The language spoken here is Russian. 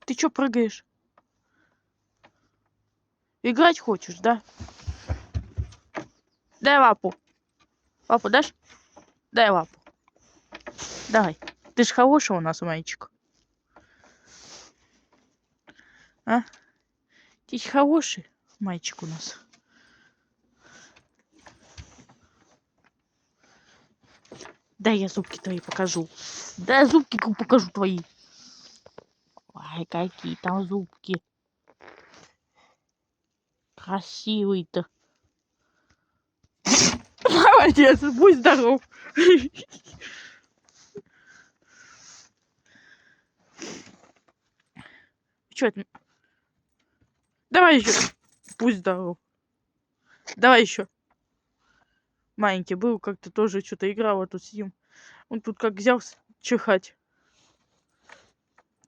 Ты чё прыгаешь? Играть хочешь, да? Дай лапу. Лапу дашь? Дай лапу. Давай. Ты ж хороший у нас мальчик. А? Ты ж хороший мальчик у нас. Дай я зубки твои покажу. Дай зубки покажу твои. Ай, какие там зубки. Красивый-то. Молодец, будь здоров. Чё это? Давай еще. Будь здоров. Давай еще. Маленький был, как-то тоже что-то играл, а тут сидим. Он тут как взял чихать.